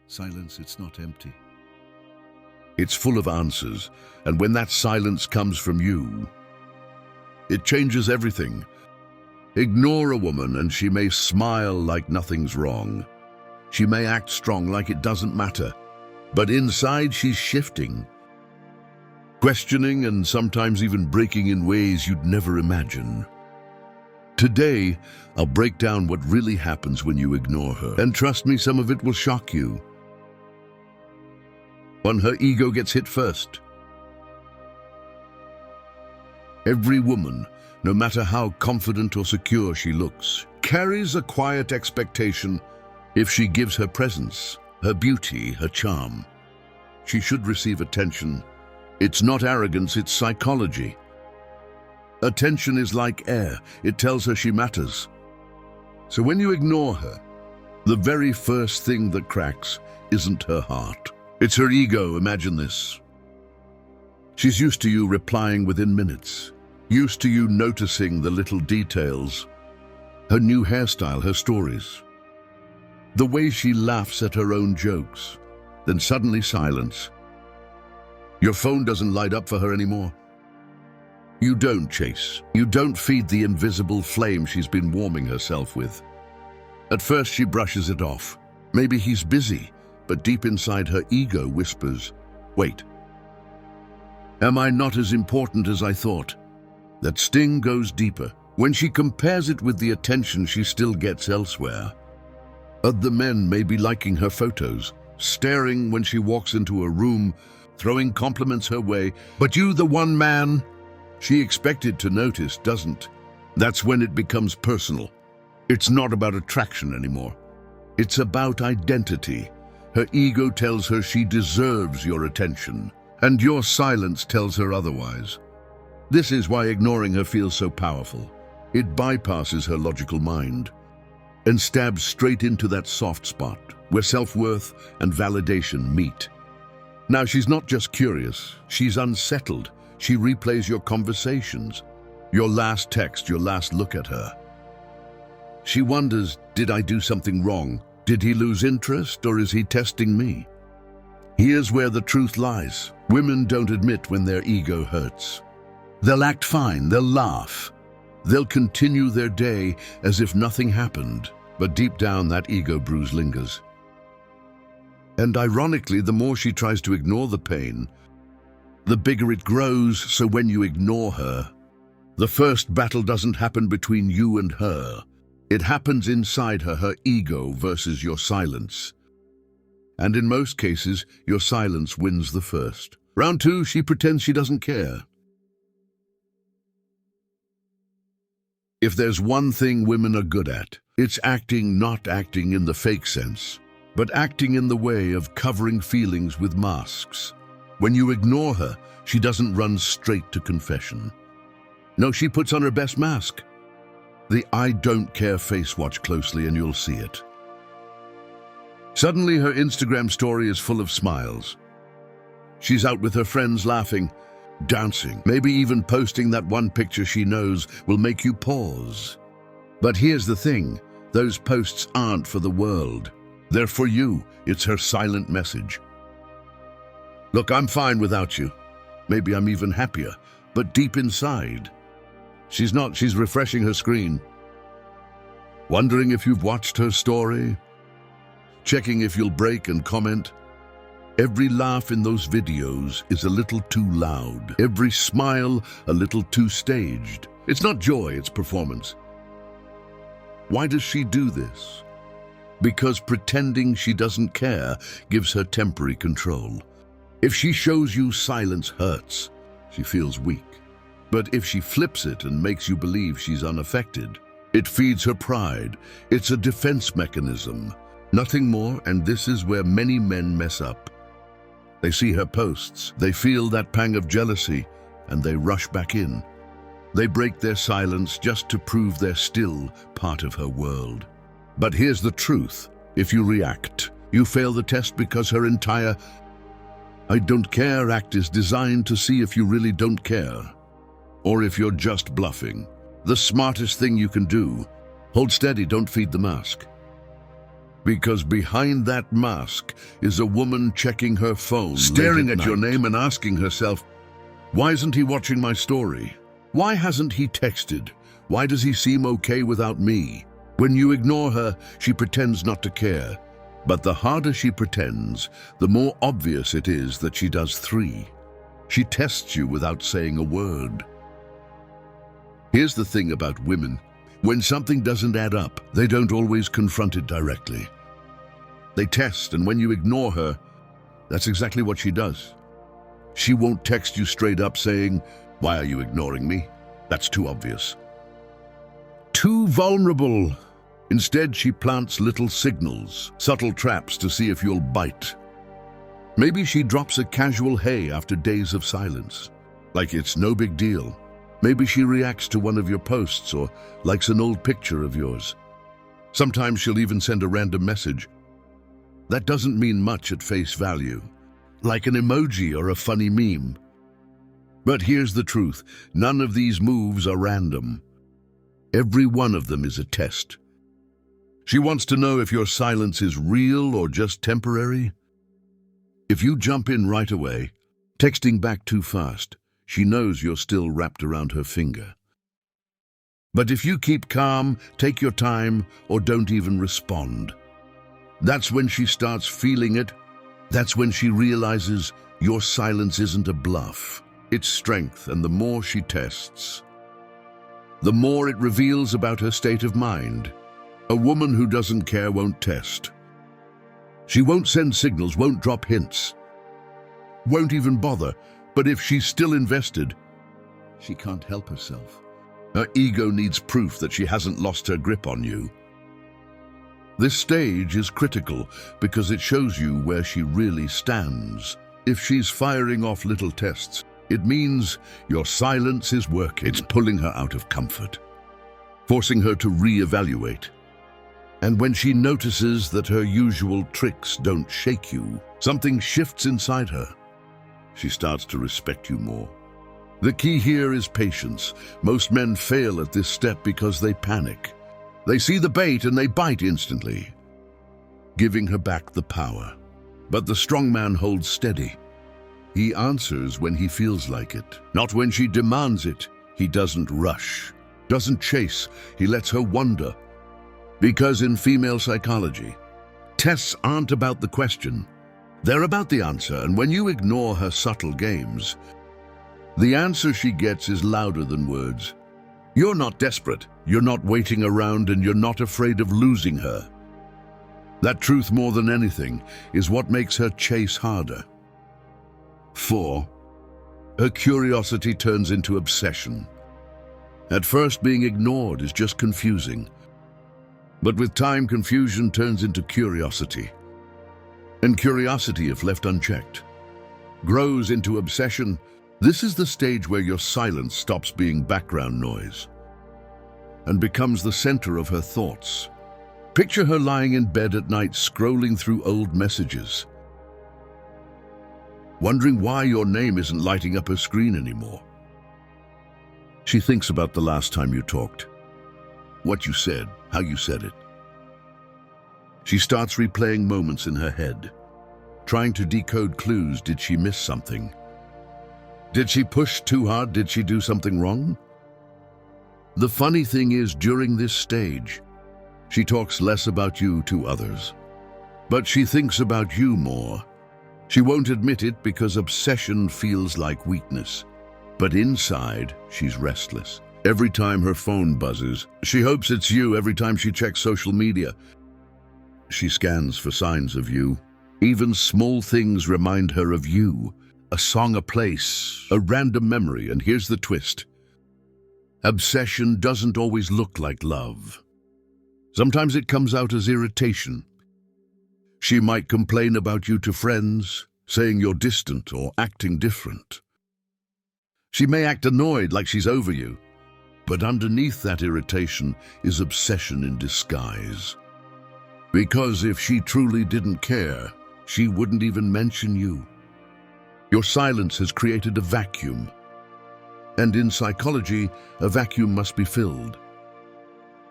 Silence, it's not empty. It's full of answers, and when that silence comes from you, it changes everything. Ignore a woman and she may smile like nothing's wrong. She may act strong like it doesn't matter, but inside she's shifting, questioning and sometimes even breaking in ways you'd never imagine. Today, I'll break down what really happens when you ignore her, and trust me, some of it will shock you. One, her ego gets hit first. Every woman, no matter how confident or secure she looks, carries a quiet expectation. If she gives her presence, her beauty, her charm, she should receive attention. It's not arrogance, it's psychology. Attention is like air, it tells her she matters. So when you ignore her, the very first thing that cracks isn't her heart. It's her ego, imagine this. She's used to you replying within minutes, used to you noticing the little details, her new hairstyle, her stories, the way she laughs at her own jokes. Then suddenly silence. Your phone doesn't light up for her anymore. You don't chase. You don't feed the invisible flame she's been warming herself with. At first she brushes it off. Maybe he's busy, but deep inside her ego whispers, wait. Am I not as important as I thought? That sting goes deeper when she compares it with the attention she still gets elsewhere. Other men may be liking her photos, staring when she walks into a room, throwing compliments her way, but you, the one man she expected to notice, doesn't. That's when it becomes personal. It's not about attraction anymore. It's about identity. Her ego tells her she deserves your attention, and your silence tells her otherwise. This is why ignoring her feels so powerful. It bypasses her logical mind and stabs straight into that soft spot where self-worth and validation meet. Now, she's not just curious, she's unsettled. She replays your conversations, your last text, your last look at her. She wonders, did I do something wrong? Did he lose interest, or is he testing me? Here's where the truth lies. Women don't admit when their ego hurts. They'll act fine, they'll laugh. They'll continue their day as if nothing happened, but deep down that ego bruise lingers. And ironically, the more she tries to ignore the pain, the bigger it grows. So when you ignore her, the first battle doesn't happen between you and her. It happens inside her, her ego versus your silence. And in most cases, your silence wins the first. Round two, she pretends she doesn't care. If there's one thing women are good at, it's acting, not acting in the fake sense, but acting in the way of covering feelings with masks. When you ignore her, she doesn't run straight to confession. No, she puts on her best mask. The I don't care face. Watch closely and you'll see it. Suddenly her Instagram story is full of smiles. She's out with her friends laughing, dancing, maybe even posting that one picture she knows will make you pause. But here's the thing, those posts aren't for the world. They're for you. It's her silent message. Look, I'm fine without you. Maybe I'm even happier, but deep inside, she's not. She's refreshing her screen, wondering if you've watched her story, checking if you'll break and comment. Every laugh in those videos is a little too loud. Every smile a little too staged. It's not joy, it's performance. Why does she do this? Because pretending she doesn't care gives her temporary control. If she shows you silence hurts, she feels weak. But if she flips it and makes you believe she's unaffected, it feeds her pride. It's a defense mechanism, nothing more, and this is where many men mess up. They see her posts, they feel that pang of jealousy, and they rush back in. They break their silence just to prove they're still part of her world. But here's the truth. If you react, you fail the test, because her entire I don't care act is designed to see if you really don't care, or if you're just bluffing. The smartest thing you can do, hold steady, don't feed the mask. Because behind that mask is a woman checking her phone, staring at your name and asking herself, why isn't he watching my story? Why hasn't he texted? Why does he seem okay without me? When you ignore her, she pretends not to care. But the harder she pretends, the more obvious it is that she does three. She tests you without saying a word. Here's the thing about women. When something doesn't add up, they don't always confront it directly. They test, and when you ignore her, that's exactly what she does. She won't text you straight up saying, why are you ignoring me? That's too obvious. Too vulnerable. Instead, she plants little signals, subtle traps to see if you'll bite. Maybe she drops a casual hey after days of silence, like it's no big deal. Maybe she reacts to one of your posts or likes an old picture of yours. Sometimes she'll even send a random message. That doesn't mean much at face value, like an emoji or a funny meme. But here's the truth, none of these moves are random. Every one of them is a test. She wants to know if your silence is real or just temporary. If you jump in right away, texting back too fast, she knows you're still wrapped around her finger. But if you keep calm, take your time, or don't even respond, that's when she starts feeling it. That's when she realizes your silence isn't a bluff. It's strength, and the more she tests, the more it reveals about her state of mind. A woman who doesn't care won't test. She won't send signals, won't drop hints, won't even bother. But if she's still invested, she can't help herself. Her ego needs proof that she hasn't lost her grip on you. This stage is critical because it shows you where she really stands. If she's firing off little tests, it means your silence is working. It's pulling her out of comfort, forcing her to reevaluate. And when she notices that her usual tricks don't shake you, something shifts inside her. She starts to respect you more. The key here is patience. Most men fail at this step because they panic. They see the bait and they bite instantly, giving her back the power. But the strong man holds steady. He answers when he feels like it, not when she demands it. He doesn't rush, doesn't chase. He lets her wonder. Because in female psychology, tests aren't about the question. They're about the answer, and when you ignore her subtle games, the answer she gets is louder than words. You're not desperate, you're not waiting around, and you're not afraid of losing her. That truth, more than anything, is what makes her chase harder. 4. Her curiosity turns into obsession. At first, being ignored is just confusing. But with time, confusion turns into curiosity. And curiosity, if left unchecked, grows into obsession. This is the stage where your silence stops being background noise and becomes the center of her thoughts. Picture her lying in bed at night, scrolling through old messages, wondering why your name isn't lighting up her screen anymore. She thinks about the last time you talked, what you said, how you said it. She starts replaying moments in her head, trying to decode clues. Did she miss something? Did she push too hard? Did she do something wrong? The funny thing is, during this stage, she talks less about you to others, but she thinks about you more. She won't admit it because obsession feels like weakness, but inside, she's restless. Every time her phone buzzes, she hopes it's you. Every time she checks social media, she scans for signs of you. Even small things remind her of you. A song, a place, a random memory. And here's the twist. Obsession doesn't always look like love. Sometimes it comes out as irritation. She might complain about you to friends, saying you're distant or acting different. She may act annoyed, like she's over you. But underneath that irritation is obsession in disguise. Because if she truly didn't care, she wouldn't even mention you. Your silence has created a vacuum. And in psychology, a vacuum must be filled.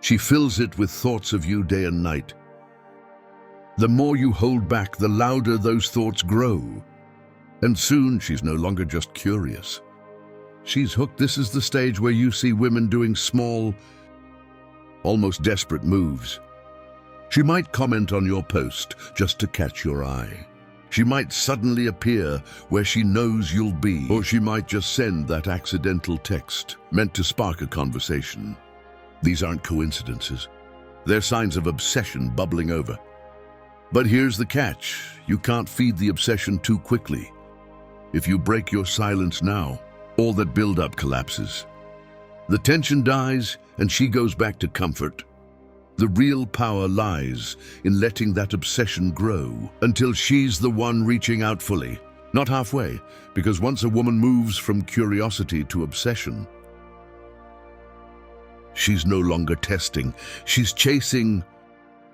She fills it with thoughts of you day and night. The more you hold back, the louder those thoughts grow. And soon she's no longer just curious. She's hooked. This is the stage where you see women doing small, almost desperate moves. She might comment on your post just to catch your eye. She might suddenly appear where she knows you'll be, or she might just send that accidental text meant to spark a conversation. These aren't coincidences. They're signs of obsession bubbling over. But here's the catch. You can't feed the obsession too quickly. If you break your silence now, all that build-up collapses. The tension dies, and she goes back to comfort. The real power lies in letting that obsession grow until she's the one reaching out fully, not halfway, because once a woman moves from curiosity to obsession, she's no longer testing, she's chasing,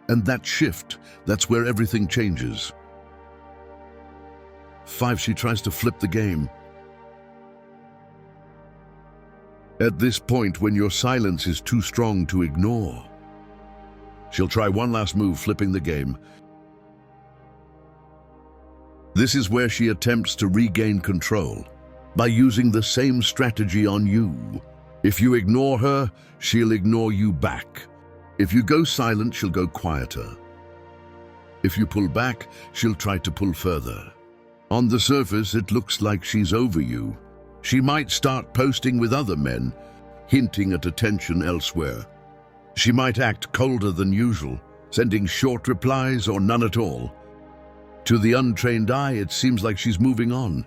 and that shift, that's where everything changes. 5. She tries to flip the game. At this point, when your silence is too strong to ignore, she'll try one last move, flipping the game. This is where she attempts to regain control by using the same strategy on you. If you ignore her, she'll ignore you back. If you go silent, she'll go quieter. If you pull back, she'll try to pull further. On the surface, it looks like she's over you. She might start posting with other men, hinting at attention elsewhere. She might act colder than usual, sending short replies or none at all. To the untrained eye, it seems like she's moving on.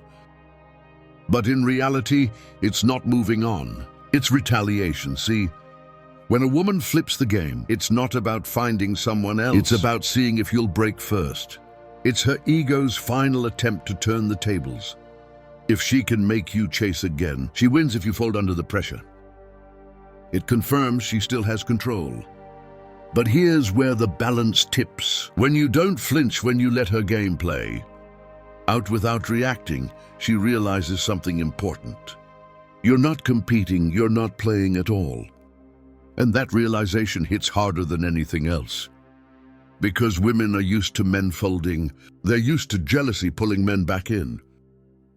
But in reality, it's not moving on. It's retaliation. See, when a woman flips the game, it's not about finding someone else. It's about seeing if you'll break first. It's her ego's final attempt to turn the tables. If she can make you chase again, she wins if you fold under the pressure. It confirms she still has control. But here's where the balance tips. When you don't flinch, when you let her game play out without reacting, she realizes something important. You're not competing, you're not playing at all. And that realization hits harder than anything else. Because women are used to men folding, they're used to jealousy pulling men back in.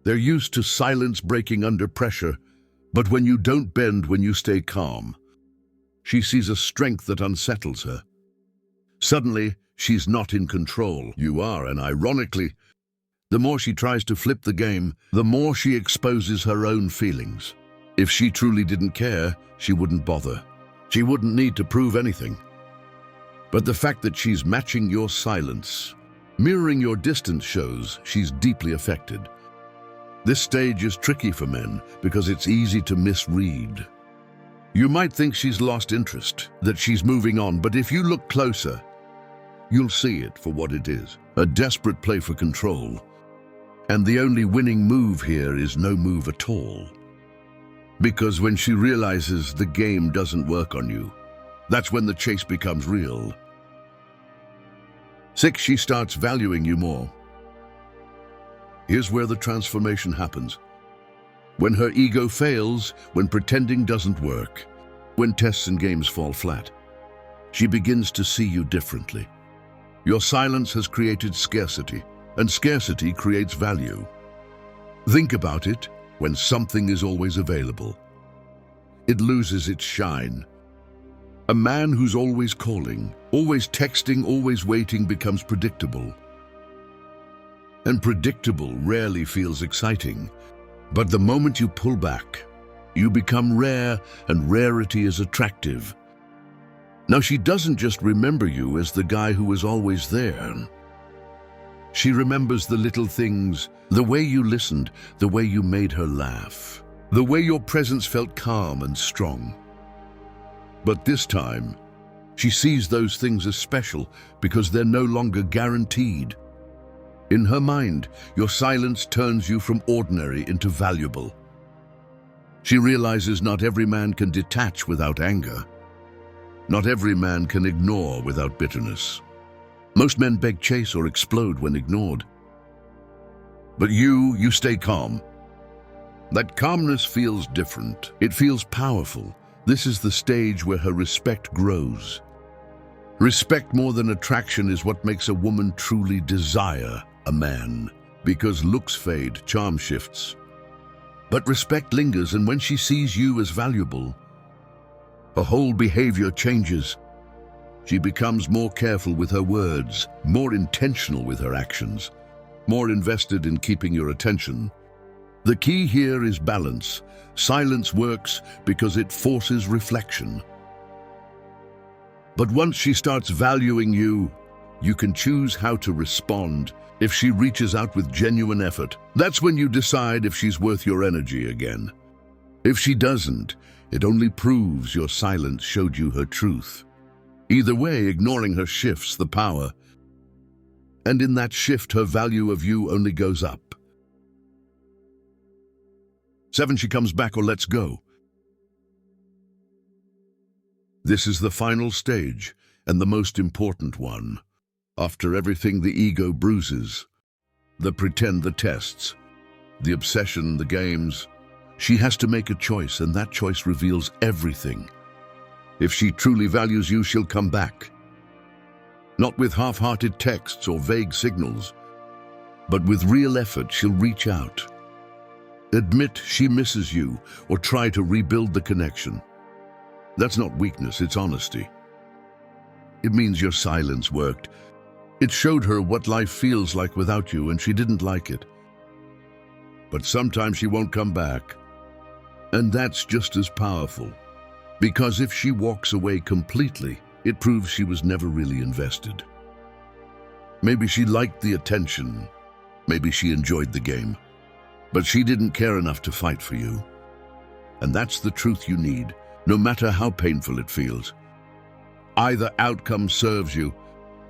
They're used to silence breaking under pressure. But when you don't bend, when you stay calm, she sees a strength that unsettles her. Suddenly, she's not in control. You are, and ironically, the more she tries to flip the game, the more she exposes her own feelings. If she truly didn't care, she wouldn't bother. She wouldn't need to prove anything. But the fact that she's matching your silence, mirroring your distance, shows she's deeply affected. This stage is tricky for men because it's easy to misread. You might think she's lost interest, that she's moving on, but if you look closer, you'll see it for what it is, a desperate play for control. And the only winning move here is no move at all. Because when she realizes the game doesn't work on you, that's when the chase becomes real. 6. She starts valuing you more. Here's where the transformation happens. When her ego fails, when pretending doesn't work, when tests and games fall flat, she begins to see you differently. Your silence has created scarcity, and scarcity creates value. Think about it. When something is always available, it loses its shine. A man who's always calling, always texting, always waiting becomes predictable. And predictable rarely feels exciting. But the moment you pull back, you become rare, and rarity is attractive. Now, she doesn't just remember you as the guy who was always there. She remembers the little things, the way you listened, the way you made her laugh, the way your presence felt calm and strong. But this time, she sees those things as special because they're no longer guaranteed. In her mind, your silence turns you from ordinary into valuable. She realizes not every man can detach without anger. Not every man can ignore without bitterness. Most men beg chase or explode when ignored. But you stay calm. That calmness feels different. It feels powerful. This is the stage where her respect grows. Respect more than attraction is what makes a woman truly desire a man, because looks fade, charm shifts. But respect lingers, and when she sees you as valuable, her whole behavior changes. She becomes more careful with her words, more intentional with her actions, more invested in keeping your attention. The key here is balance. Silence works because it forces reflection. But once she starts valuing you, you can choose how to respond. If she reaches out with genuine effort, that's when you decide if she's worth your energy again. If she doesn't, it only proves your silence showed you her truth. Either way, ignoring her shifts the power. And in that shift, her value of you only goes up. 7. She comes back or lets go. This is the final stage, and the most important one. After everything the ego bruises, the pretend, the tests, the obsession, the games, she has to make a choice, and that choice reveals everything. If she truly values you, she'll come back. Not with half-hearted texts or vague signals, but with real effort. She'll reach out, admit she misses you, or try to rebuild the connection. That's not weakness, it's honesty. It means your silence worked. It showed her what life feels like without you, and she didn't like it. But sometimes she won't come back. And that's just as powerful. Because if she walks away completely, it proves she was never really invested. Maybe she liked the attention. Maybe she enjoyed the game. But she didn't care enough to fight for you. And that's the truth you need, no matter how painful it feels. Either outcome serves you.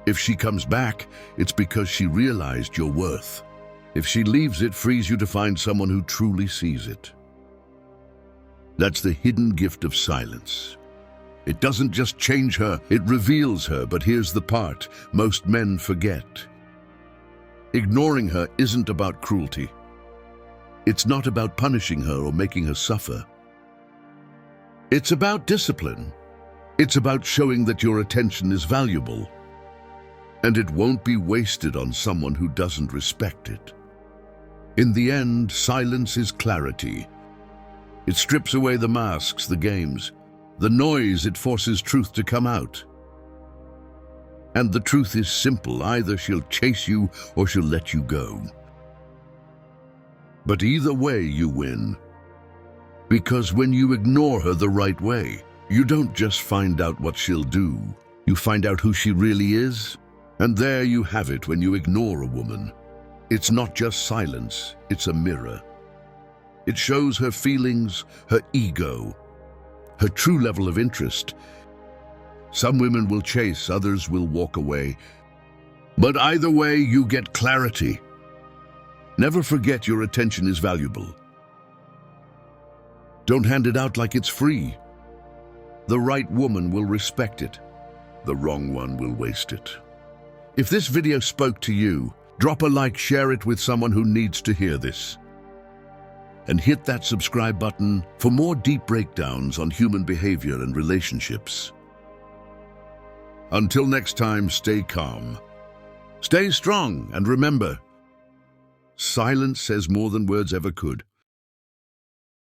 If she comes back, it's because she realized your worth. If she leaves, it frees you to find someone who truly sees it. That's the hidden gift of silence. It doesn't just change her, it reveals her. But here's the part most men forget. Ignoring her isn't about cruelty. It's not about punishing her or making her suffer. It's about discipline. It's about showing that your attention is valuable. And it won't be wasted on someone who doesn't respect it. In the end, silence is clarity. It strips away the masks, the games, the noise. It forces truth to come out. And the truth is simple. Either she'll chase you or she'll let you go. But either way, you win. Because when you ignore her the right way, you don't just find out what she'll do. You find out who she really is. And there you have it. When you ignore a woman, it's not just silence, it's a mirror. It shows her feelings, her ego, her true level of interest. Some women will chase, others will walk away. But either way, you get clarity. Never forget your attention is valuable. Don't hand it out like it's free. The right woman will respect it. The wrong one will waste it. If this video spoke to you, drop a like, share it with someone who needs to hear this. And hit that subscribe button for more deep breakdowns on human behavior and relationships. Until next time, stay calm, stay strong, and remember, silence says more than words ever could.